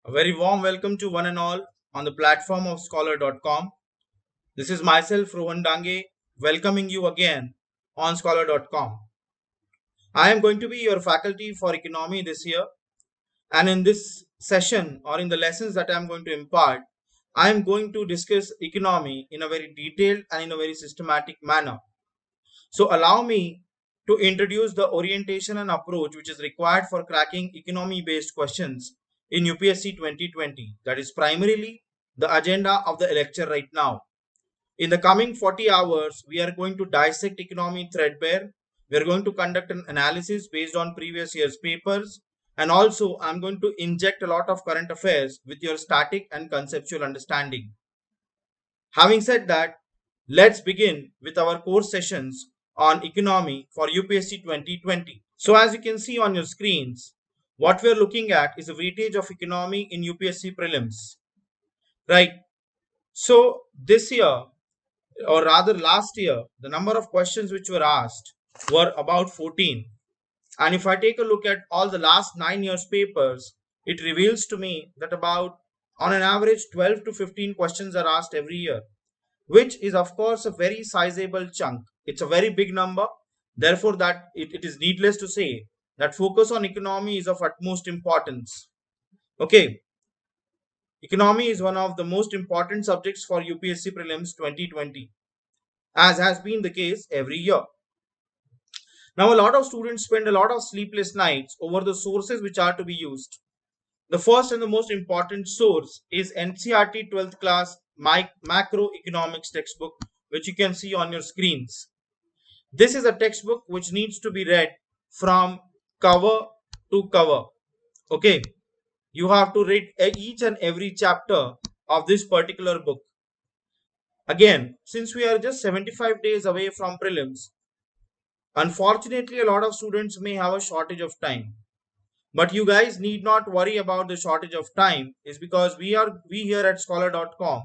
A very warm welcome to one and all on the platform of Scholar.com. This is myself, Rohan Dange, welcoming you again on Scholar.com. I am going to be your faculty for economy this year, and in this session or in the lessons that I am going to impart, I am going to discuss economy in a very detailed and in a very systematic manner. So, allow me to introduce the orientation and approach which is required for cracking economy based questions in UPSC 2020. That is primarily the agenda of the lecture right now. In the coming 40 hours, we are going to dissect economy threadbare. We are going to conduct an analysis based on previous year's papers. And also, I'm going to inject a lot of current affairs with your static and conceptual understanding. Having said that, let's begin with our course sessions on economy for UPSC 2020. So as you can see on your screens, what we're looking at is a weightage of economy in UPSC prelims, right? So this year, or rather last year, the number of questions which were asked were about 14. And if I take a look at all the last 9 years papers, it reveals to me that about on an average 12 to 15 questions are asked every year, which is of course a very sizable chunk. It's a very big number. Therefore, that it is needless to say that focus on economy is of utmost importance. Okay, economy is one of the most important subjects for UPSC prelims 2020, as has been the case every year. Now, a lot of students spend a lot of sleepless nights over the sources which are to be used. The first and the most important source is NCERT 12th class macroeconomics textbook, which you can see on your screens. This is a textbook which needs to be read from cover to cover. Okay, you have to read each and every chapter of this particular book. Again, since we are just 75 days away from prelims, unfortunately, a lot of students may have a shortage of time. But you guys need not worry about the shortage of time, is because we here at Scholar.com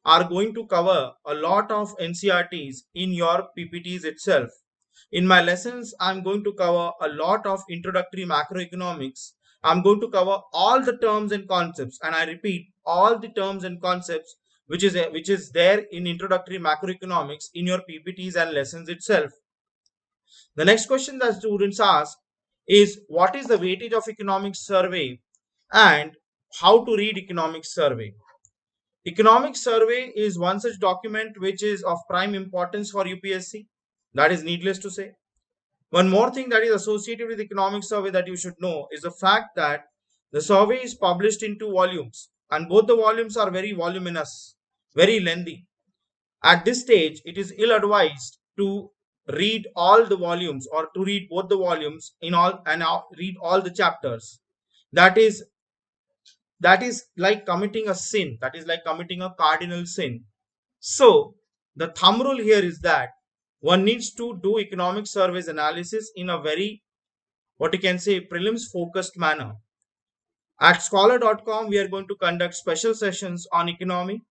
are going to cover a lot of NCERTs in your PPTs itself. In my lessons, I'm going to cover a lot of introductory macroeconomics. I'm going to cover all the terms and concepts, and I repeat, all the terms and concepts which is there in introductory macroeconomics in your PPTs and lessons itself. The next question that students ask is what is the weightage of economics survey and how to read economics survey. Economics survey is one such document which is of prime importance for UPSC. That is needless to say. One more thing that is associated with economic survey that you should know is the fact that the survey is published in 2 volumes, and both the volumes are very voluminous, very lengthy. At this stage, it is ill advised to read all the volumes or to read both the volumes in all and read all the chapters. That is like committing a sin. That is like committing a cardinal sin. So the thumb rule here is that one needs to do economic surveys analysis in a very, what you can say, prelims focused manner. At Scholar.com, we are going to conduct special sessions on economy.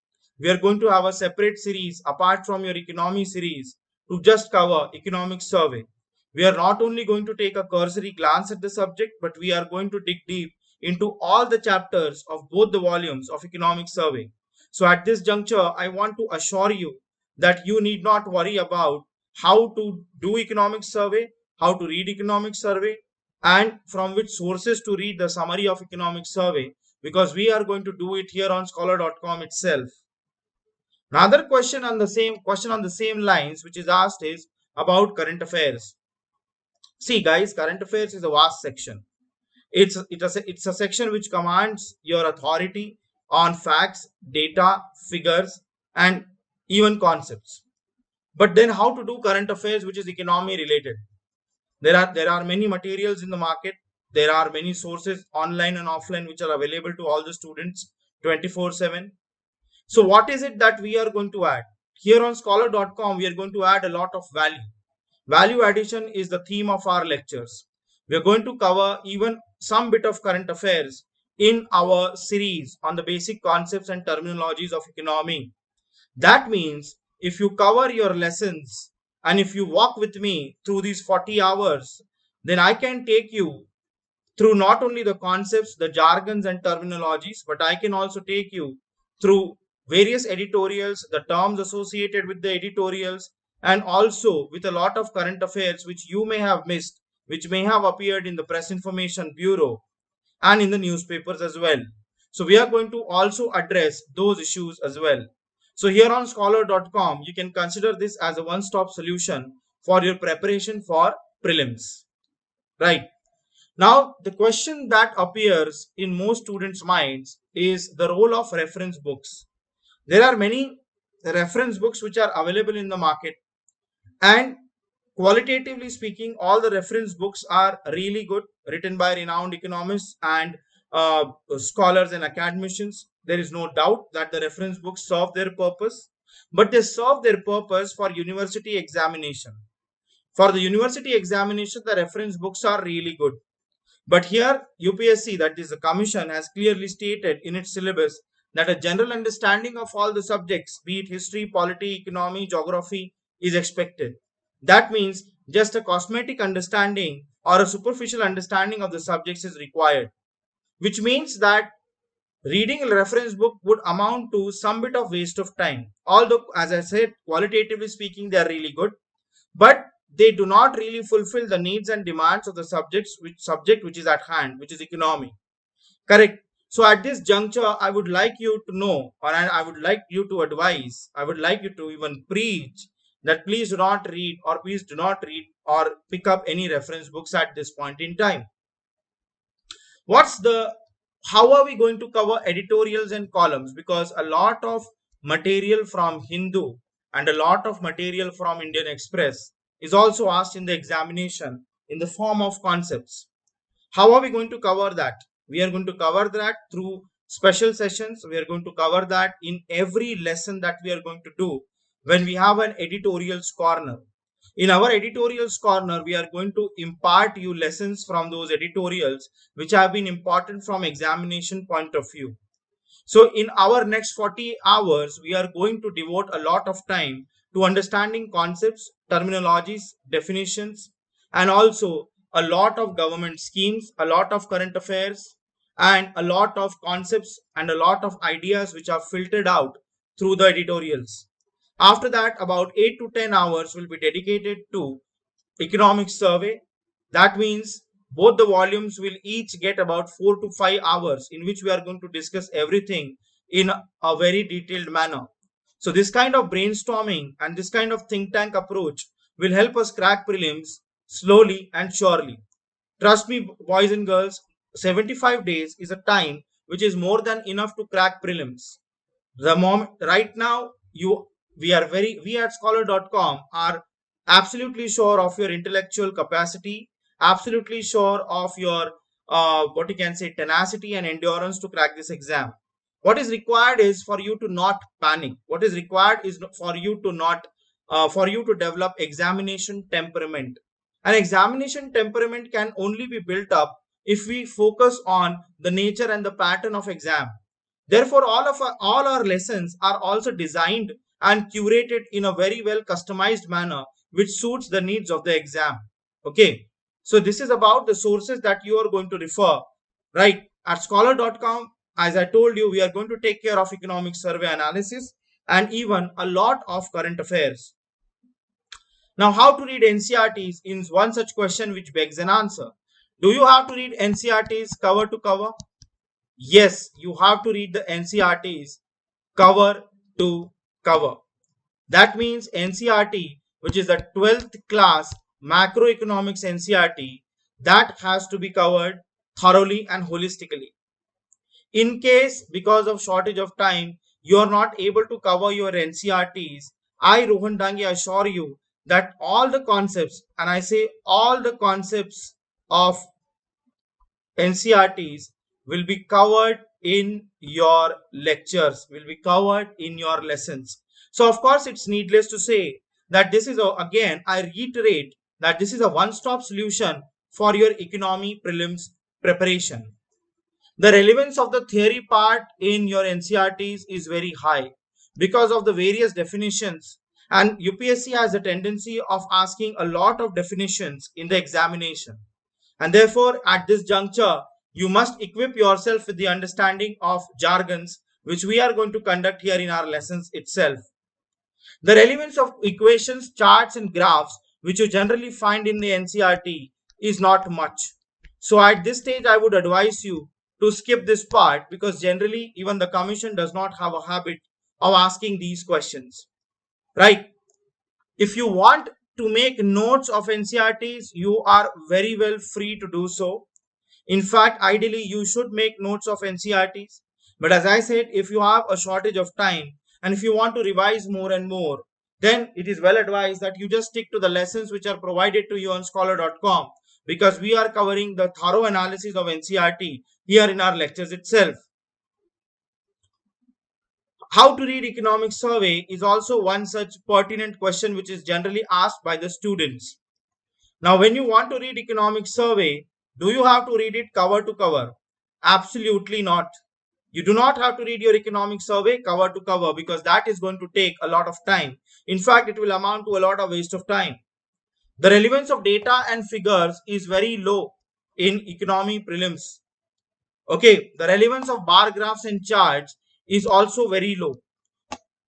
We are going to have a separate series apart from your economy series to just cover economic survey. We are not only going to take a cursory glance at the subject, but we are going to dig deep into all the chapters of both the volumes of economic survey. So at this juncture, I want to assure you that you need not worry about how to do economic survey, how to read economic survey, and from which sources to read the summary of economic survey, because we are going to do it here on Scholar.com itself. Another question on the same lines which is asked is about current affairs. See guys, current affairs is a vast section. It's a section which commands your authority on facts, data, figures, and even concepts. But then how to do current affairs which is economy related? There are many materials in the market. There are many sources online and offline which are available to all the students 24/7. So what is it that we are going to add? Here on Scholar.com, we are going to add a lot of value. Value addition is the theme of our lectures. We are going to cover even some bit of current affairs in our series on the basic concepts and terminologies of economy. That means if you cover your lessons and if you walk with me through these 40 hours, then I can take you through not only the concepts, the jargons and terminologies, but I can also take you through various editorials, the terms associated with the editorials, and also with a lot of current affairs which you may have missed, which may have appeared in the Press Information Bureau and in the newspapers as well. So we are going to also address those issues as well. So here on scholar.com, you can consider this as a one-stop solution for your preparation for prelims. Right. Now, the question that appears in most students' minds is the role of reference books. There are many reference books which are available in the market, and qualitatively speaking, all the reference books are really good, written by renowned economists and scholars and academicians. There is no doubt that the reference books serve their purpose, but they serve their purpose for university examination. For the university examination, the reference books are really good. But here, UPSC, that is the commission, has clearly stated in its syllabus that a general understanding of all the subjects, be it history, polity, economy, geography, is expected. That means just a cosmetic understanding or a superficial understanding of the subjects is required, which means that reading a reference book would amount to some bit of waste of time. Although, as I said, qualitatively speaking, they are really good, but they do not really fulfill the needs and demands of the subject which is at hand, which is economy. Correct. So at this juncture, I would like you to know, or I would like you to advise, I would like you to even preach that please do not read, or please do not read or pick up any reference books at this point in time. How are we going to cover editorials and columns? Because a lot of material from Hindu and a lot of material from Indian Express is also asked in the examination in the form of concepts. How are we going to cover that? We are going to cover that through special sessions. We are going to cover that in every lesson that we are going to do when we have an editorials corner. In our editorials corner, we are going to impart you lessons from those editorials which have been important from examination point of view. So in our next 40 hours, we are going to devote a lot of time to understanding concepts, terminologies, definitions, and also a lot of government schemes, a lot of current affairs, and a lot of concepts and a lot of ideas which are filtered out through the editorials. After that, about 8 to 10 hours will be dedicated to economic survey. That means both the volumes will each get about 4 to 5 hours in which we are going to discuss everything in a very detailed manner. So this kind of brainstorming and this kind of think tank approach will help us crack prelims slowly and surely. Trust me, boys and girls, 75 days is a time which is more than enough to crack prelims. The moment right now, we at scholar.com are absolutely sure of your intellectual capacity, absolutely sure of your what you can say tenacity and endurance to crack this exam. What is required is for you to not panic. What is required is for you to not for you to develop examination temperament. An examination temperament can only be built up if we focus on the nature and the pattern of exam. Therefore, all our lessons are also designed and curated in a very well customized manner which suits the needs of the exam. Okay. So this is about the sources that you are going to refer. Right. At scholar.com, as I told you, we are going to take care of economic survey analysis and even a lot of current affairs. Now, how to read NCERTs is one such question which begs an answer. Do you have to read NCERTs cover to cover? Yes, you have to read the NCERTs cover to cover. That means NCERT, which is the 12th class macroeconomics NCERT, that has to be covered thoroughly and holistically. In case, because of shortage of time, you are not able to cover your NCERTs, I, Rohan Dangi, assure you that all the concepts, and I say all the concepts of NCERTs will be covered in your lectures, will be covered in your lessons. So, of course, it's needless to say that this is, again, I reiterate that this is a one-stop solution for your economy prelims preparation. The relevance of the theory part in your NCERTs is very high because of the various definitions, and UPSC has a tendency of asking a lot of definitions in the examination. And therefore, at this juncture, you must equip yourself with the understanding of jargons, which we are going to conduct here in our lessons itself. The relevance of equations, charts, and graphs, which you generally find in the NCERT, is not much. So at this stage, I would advise you to skip this part, because generally even the commission does not have a habit of asking these questions, right? If you want to make notes of NCERTs, you are very well free to do so. In fact, ideally, you should make notes of NCERTs. But as I said, if you have a shortage of time and if you want to revise more and more, then it is well advised that you just stick to the lessons which are provided to you on Scholar.com, because we are covering the thorough analysis of NCERT here in our lectures itself. How to read economic survey is also one such pertinent question which is generally asked by the students. Now, when you want to read economic survey, do you have to read it cover to cover? Absolutely not. You do not have to read your economic survey cover to cover, because that is going to take a lot of time. In fact, it will amount to a lot of waste of time. The relevance of data and figures is very low in economy prelims. Okay, the relevance of bar graphs and charts is also very low.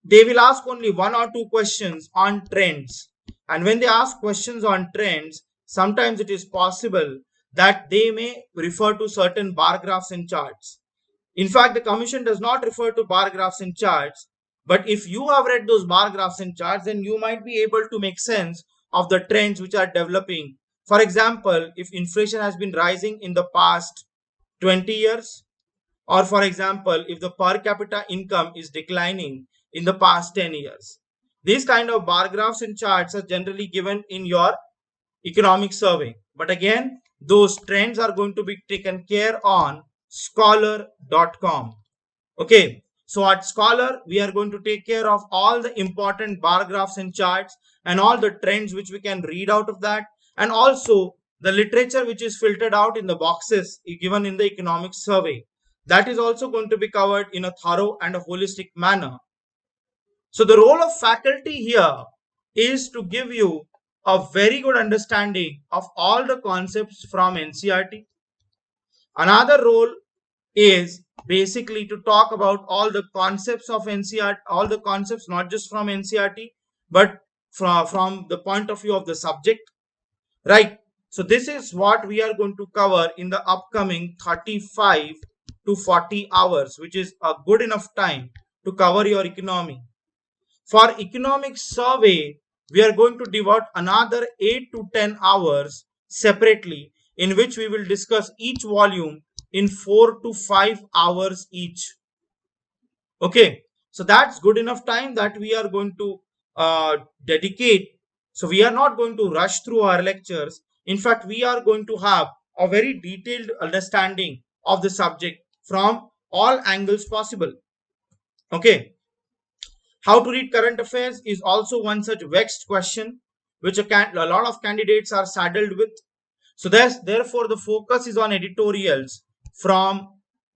They will ask only one or two questions on trends. And when they ask questions on trends, sometimes it is possible that they may refer to certain bar graphs and charts. In fact, the commission does not refer to bar graphs and charts. But if you have read those bar graphs and charts, then you might be able to make sense of the trends which are developing. For example, if inflation has been rising in the past 20 years, or for example, if the per capita income is declining in the past 10 years. These kind of bar graphs and charts are generally given in your economic survey. But again, those trends are going to be taken care on Scholar.com. Okay, so at Scholar, we are going to take care of all the important bar graphs and charts and all the trends which we can read out of that, and also the literature which is filtered out in the boxes given in the economic survey. That is also going to be covered in a thorough and a holistic manner. So the role of faculty here is to give you a very good understanding of all the concepts from NCERT. Another role is basically to talk about all the concepts of NCERT, all the concepts not just from NCERT, but from the point of view of the subject, right? So this is what we are going to cover in the upcoming 35 to 40 hours, which is a good enough time to cover your economy. For economic survey, we are going to devote another 8 to 10 hours separately, in which we will discuss each volume in 4 to 5 hours each. Okay, so that's good enough time that we are going to dedicate. So we are not going to rush through our lectures. In fact, we are going to have a very detailed understanding of the subject from all angles possible. Okay, how to read current affairs is also one such vexed question which a lot of candidates are saddled with. So therefore the focus is on editorials from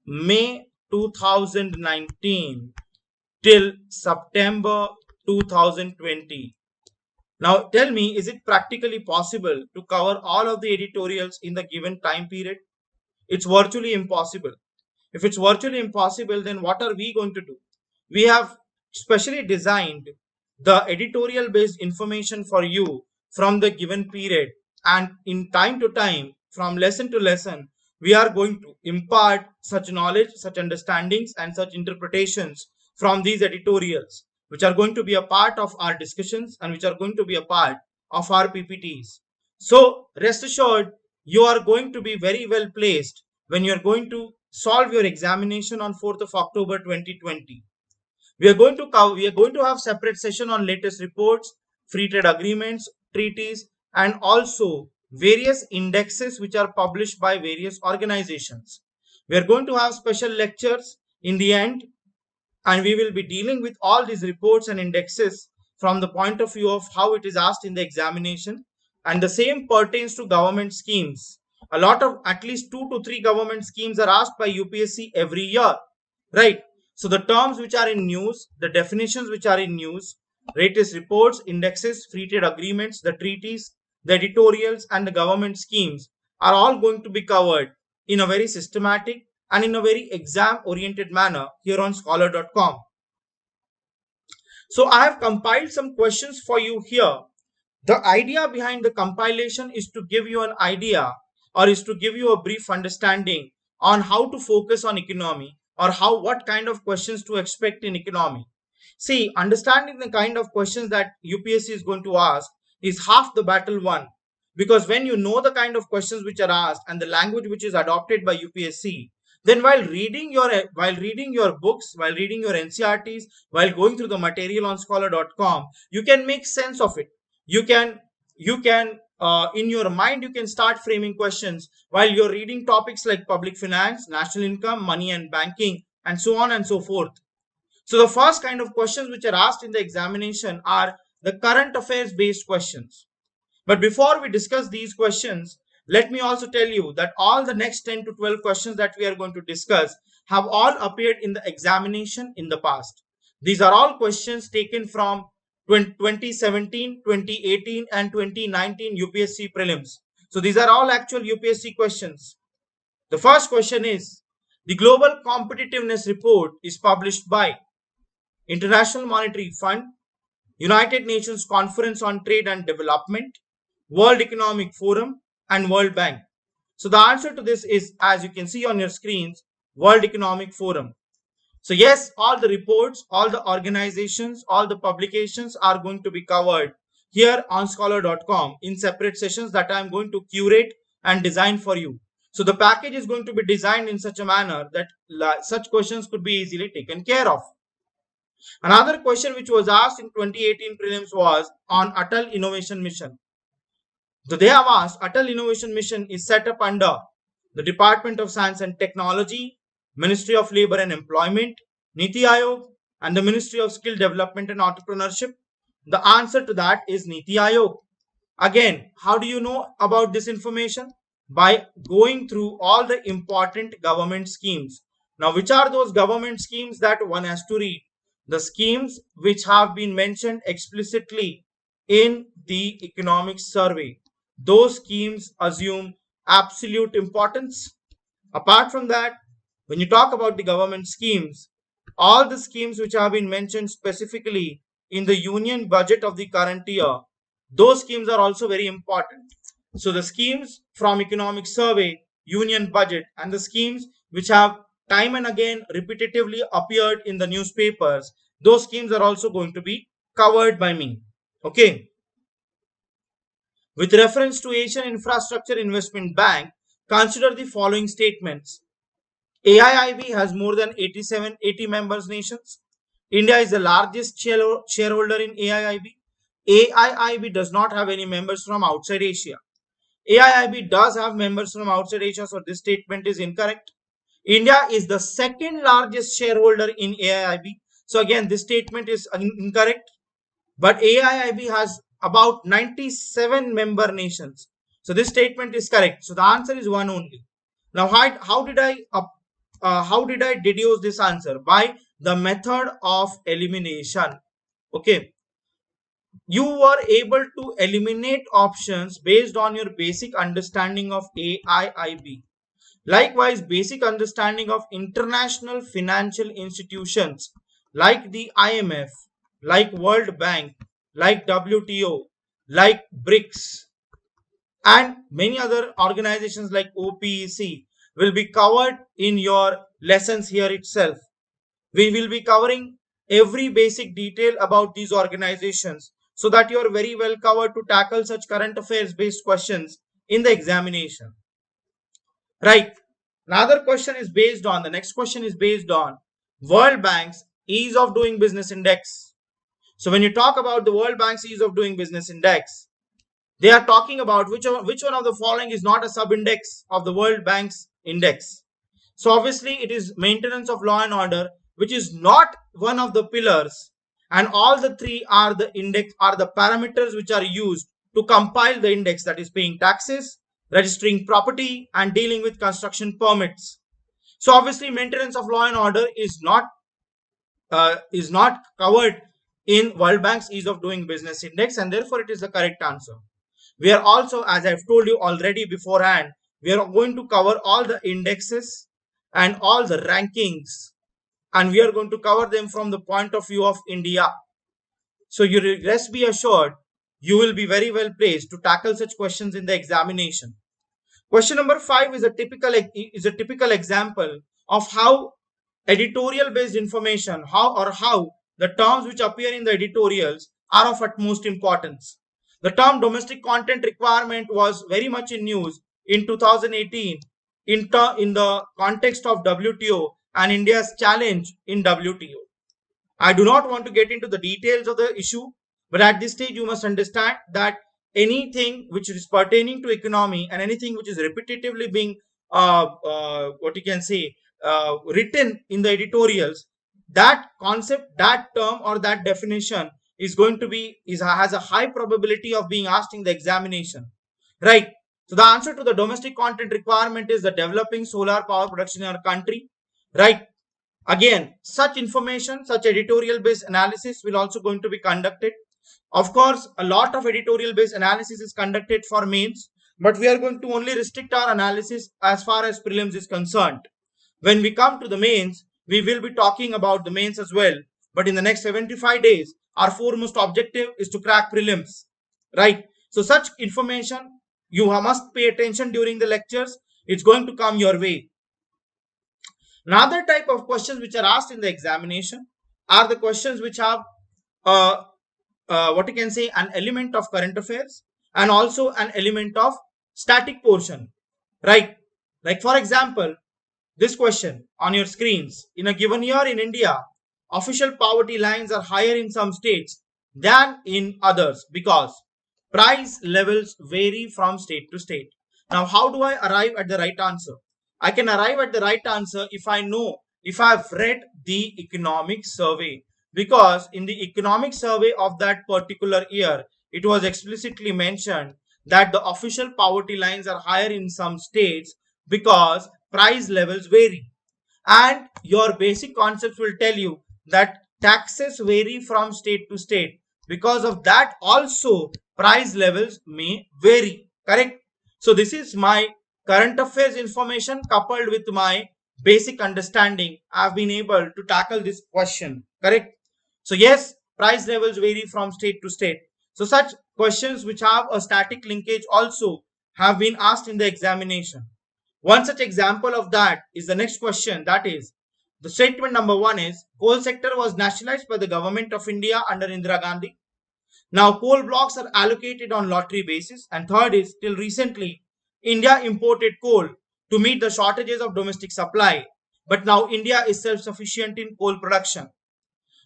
May 2019 till September 2020. Now tell me, is it practically possible to cover all of the editorials in the given time period? It's virtually impossible. If it's virtually impossible, then what are we going to do? We have specially designed the editorial based information for you from the given period, and in time to time, from lesson to lesson, we are going to impart such knowledge, such understandings, and such interpretations from these editorials, which are going to be a part of our discussions and which are going to be a part of our PPTs. So rest assured, you are going to be very well placed when you are going to solve your examination on 4th of October 2020. We are going to have separate session on latest reports, free trade agreements, treaties, and also various indexes which are published by various organizations. We are going to have special lectures in the end, and we will be dealing with all these reports and indexes from the point of view of how it is asked in the examination. And the same pertains to government schemes. A lot of at least 2 to 3 government schemes are asked by UPSC every year, right? So the terms which are in news, the definitions which are in news, latest reports, indexes, free trade agreements, the treaties, the editorials, and the government schemes are all going to be covered in a very systematic and in a very exam oriented manner here on Scholar.com. So I have compiled some questions for you here. The idea behind the compilation is to give you an idea, or is to give you a brief understanding on how to focus on economy, or what kind of questions to expect in economy. See, understanding the kind of questions that UPSC is going to ask is half the battle won. Because when you know the kind of questions which are asked and the language which is adopted by UPSC, then while reading your books, while reading your NCERTs, while going through the material on Scholar.com, you can make sense of it. You can in your mind you can start framing questions while you're reading topics like public finance, national income, money and banking, and so on and so forth. So the first kind of questions which are asked in the examination are the current affairs based questions. But before we discuss these questions, let me also tell you that all the next 10 to 12 questions that we are going to discuss have all appeared in the examination in the past. These are all questions taken from 2017, 2018 and 2019 UPSC prelims. So these are all actual UPSC questions. The first question is, the Global Competitiveness Report is published by International Monetary Fund, United Nations Conference on Trade and Development, World Economic Forum, and World Bank. So the answer to this is, as you can see on your screens, World Economic Forum. So yes, all the reports, all the organizations, all the publications are going to be covered here on Scholar.com in separate sessions that I am going to curate and design for you. So the package is going to be designed in such a manner that such questions could be easily taken care of. Another question which was asked in 2018 prelims was on Atal Innovation Mission. So they have asked, Atal Innovation Mission is set up under the Department of Science and Technology, Ministry of Labor and Employment, Niti Aayog, and the Ministry of Skill Development and Entrepreneurship. The answer to that is Niti Aayog. Again, how do you know about this information? By going through all the important government schemes. Now, which are those government schemes that one has to read? The schemes which have been mentioned explicitly in the economic survey. Those schemes assume absolute importance. Apart from that, when you talk about the government schemes, all the schemes which have been mentioned specifically in the union budget of the current year, those schemes are also very important. So the schemes from economic survey, union budget, and the schemes which have time and again repetitively appeared in the newspapers, those schemes are also going to be covered by me. Okay. With reference to Asian Infrastructure Investment Bank, consider the following statements. AIIB has more than 80 members nations. India is the largest shareholder in AIIB. AIIB does not have any members from outside Asia. AIIB does have members from outside Asia, so this statement is incorrect. India is the second largest shareholder in AIIB. So again, this statement is incorrect. But AIIB has about 97 member nations. So this statement is correct. So the answer is one only. Now, how did I deduce this answer? By the method of elimination. Okay. You were able to eliminate options based on your basic understanding of AIIB. Likewise, basic understanding of international financial institutions like the IMF, like World Bank, like WTO, like BRICS, and many other organizations like OPEC will be covered in your lessons here itself. We will be covering every basic detail about these organizations so that you are very well covered to tackle such current affairs based questions in the examination. Right. The next question is based on World Bank's Ease of Doing Business Index. So when you talk about the World Bank's Ease of Doing Business Index, they are talking about which one of the following is not a sub-index of the World Bank's index. So obviously it is maintenance of law and order, which is not one of the pillars, and all the three are the parameters which are used to compile the index, that is paying taxes, registering property, and dealing with construction permits. So obviously maintenance of law and order is not covered in World Bank's Ease of Doing Business Index, and therefore it is the correct answer. We are also, as I've told you already beforehand, we are going to cover all the indexes and all the rankings, and we are going to cover them from the point of view of India. So you rest be assured, you will be very well placed to tackle such questions in the examination. Question number 5 is a typical example of how editorial based information, how the terms which appear in the editorials are of utmost importance. The term domestic content requirement was very much in news in 2018 in the context of WTO and India's challenge in WTO. I do not want to get into the details of the issue, but at this stage, you must understand that anything which is pertaining to economy and anything which is repetitively being, what you can say, written in the editorials, that concept, that term, or that definition is going to be has a high probability of being asked in the examination, right? So the answer to the domestic content requirement is the developing solar power production in our country, right? Again, such information, such editorial based analysis will also going to be conducted. Of course, a lot of editorial based analysis is conducted for mains, but we are going to only restrict our analysis as far as prelims is concerned. When we come to the mains, we will be talking about the mains as well. But in the next 75 days, our foremost objective is to crack prelims, right? So such information, you must pay attention during the lectures. It's going to come your way. Another type of questions which are asked in the examination are the questions which have what you can say an element of current affairs and also an element of static portion, right? Like for example, this question on your screens: in a given year in India, official poverty lines are higher in some states than in others because price levels vary from state to state. Now, how do I arrive at the right answer? I can arrive at the right answer if I know, if I've read the economic survey, because in the economic survey of that particular year, it was explicitly mentioned that the official poverty lines are higher in some states because price levels vary. And your basic concepts will tell you that taxes vary from state to state. Because of that, also price levels may vary. Correct? So this is my current affairs information coupled with my basic understanding. I've been able to tackle this question. Correct? So yes, price levels vary from state to state. So such questions which have a static linkage also have been asked in the examination. One such example of that is the next question, that is, the statement number 1 is coal sector was nationalized by the government of India under Indira Gandhi. Now coal blocks are allocated on lottery basis, and third is till recently India imported coal to meet the shortages of domestic supply, but now India is self-sufficient in coal production.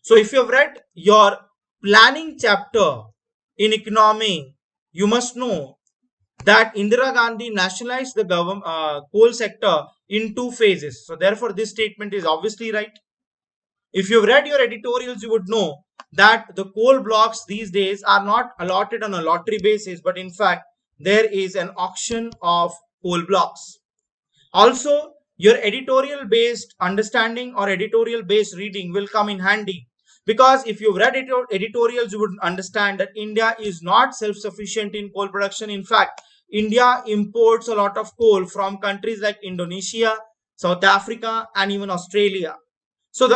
So if you have read your planning chapter in economy, you must know that Indira Gandhi nationalized the coal sector in 2 phases. So therefore, this statement is obviously right. If you've read your editorials, you would know that the coal blocks these days are not allotted on a lottery basis, but in fact, there is an auction of coal blocks. Also, your editorial based understanding or editorial based reading will come in handy, because if you've read editorials, you would understand that India is not self-sufficient in coal production. In fact, India imports a lot of coal from countries like Indonesia, South Africa, and even Australia. So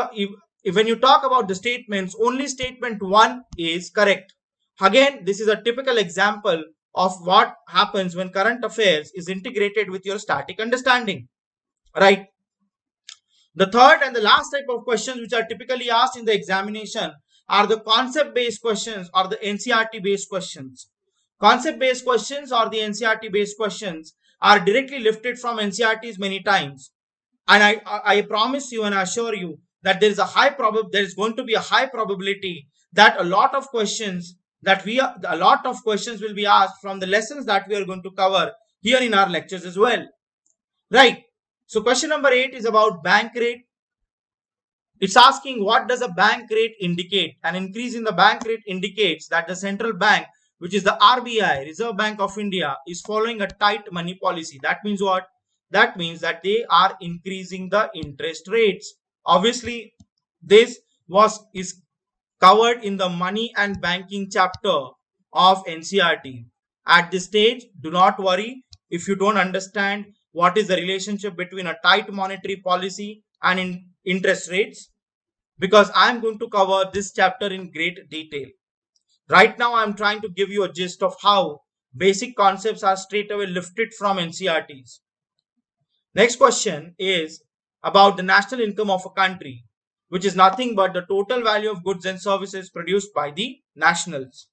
when you talk about the statements, only statement 1 is correct. Again, this is a typical example of what happens when current affairs is integrated with your static understanding, right? The third and the last type of questions which are typically asked in the examination are the concept based questions or the NCERT based questions. Concept based questions or the NCERT based questions are directly lifted from NCERTs many times, and I promise you and I assure you that there is going to be a high probability that a lot of questions will be asked from the lessons that we are going to cover here in our lectures as well, right? So question number 8 is about bank rate. It's asking, what does a bank rate indicate? An increase in the bank rate indicates that the central bank, which is the RBI, Reserve Bank of India, is following a tight money policy. That means what? That means that they are increasing the interest rates. Obviously, this is covered in the money and banking chapter of NCERT. At this stage, do not worry. if you don't understand what is the relationship between a tight monetary policy and interest rates, because I'm going to cover this chapter in great detail. Right now, I'm trying to give you a gist of how basic concepts are straight away lifted from NCERTs. Next question is about the national income of a country, which is nothing but the total value of goods and services produced by the nationals.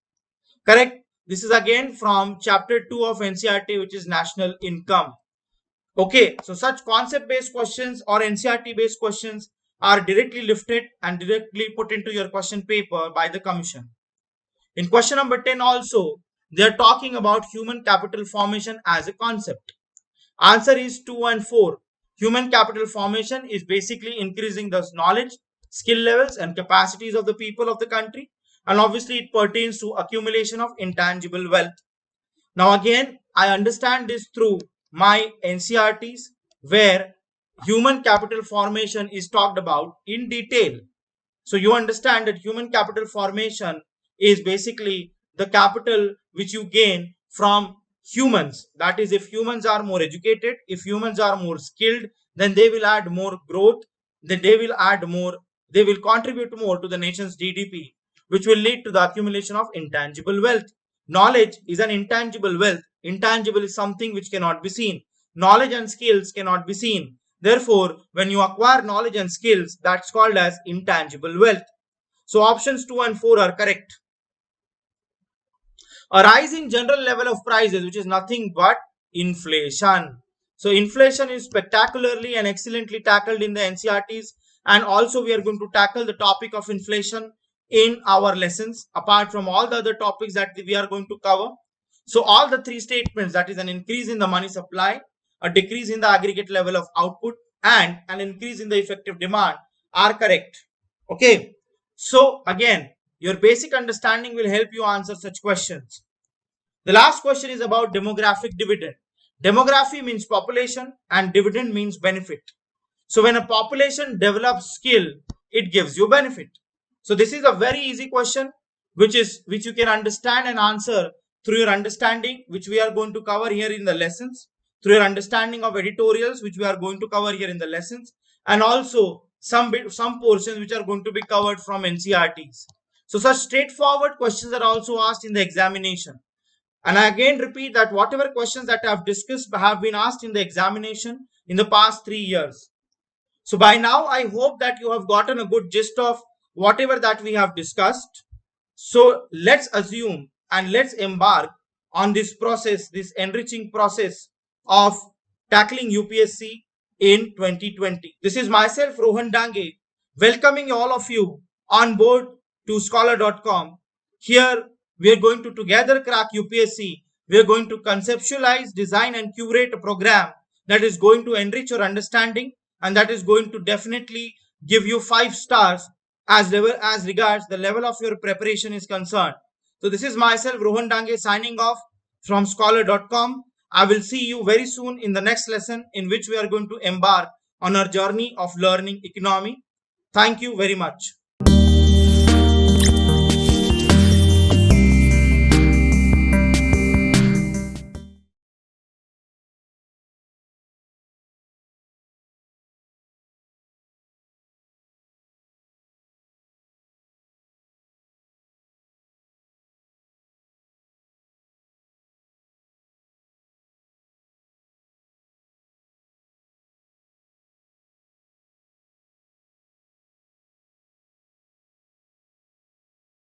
Correct? This is again from chapter 2 of NCERT, which is national income. Okay, so such concept-based questions or NCERT-based questions are directly lifted and directly put into your question paper by the commission. In question number 10 also, they are talking about human capital formation as a concept. Answer is 2 and 4. Human capital formation is basically increasing the knowledge, skill levels and capacities of the people of the country, and obviously it pertains to accumulation of intangible wealth. Now again, I understand this through my NCERTs, where human capital formation is talked about in detail. So you understand that human capital formation is basically the capital which you gain from humans. That is, if humans are more educated, if humans are more skilled, then they will add more growth, then they will contribute more to the nation's GDP, which will lead to the accumulation of intangible wealth. Knowledge is an intangible wealth. Intangible is something which cannot be seen. Knowledge and skills cannot be seen. Therefore, when you acquire knowledge and skills, that's called as intangible wealth. So options 2 and 4 are correct. A rise in general level of prices, which is nothing but inflation. So inflation is spectacularly and excellently tackled in the NCERTs, and also we are going to tackle the topic of inflation in our lessons, apart from all the other topics that we are going to cover. So all the three statements, that is an increase in the money supply, a decrease in the aggregate level of output, and an increase in the effective demand, are correct. Okay. So again, your basic understanding will help you answer such questions. The last question is about demographic dividend. Demography means population and dividend means benefit. So when a population develops skill, it gives you benefit. So this is a very easy question which you can understand and answer through your understanding, which we are going to cover here in the lessons, through your understanding of editorials, which we are going to cover here in the lessons, and also some portions which are going to be covered from NCERTs. So such straightforward questions are also asked in the examination. And I again repeat that whatever questions that I have discussed have been asked in the examination in the past 3 years. So by now, I hope that you have gotten a good gist of whatever that we have discussed. So let's assume and let's embark on this process, this enriching process of tackling UPSC in 2020. This is myself, Rohan Dange, welcoming all of you on board to Scholar.com. Here, we are going to together crack UPSC. We are going to conceptualize, design and curate a program that is going to enrich your understanding and that is going to definitely give you 5 stars as regards the level of your preparation is concerned. So this is myself, Rohan Dange, signing off from Scholar.com. I will see you very soon in the next lesson in which we are going to embark on our journey of learning economy. Thank you very much.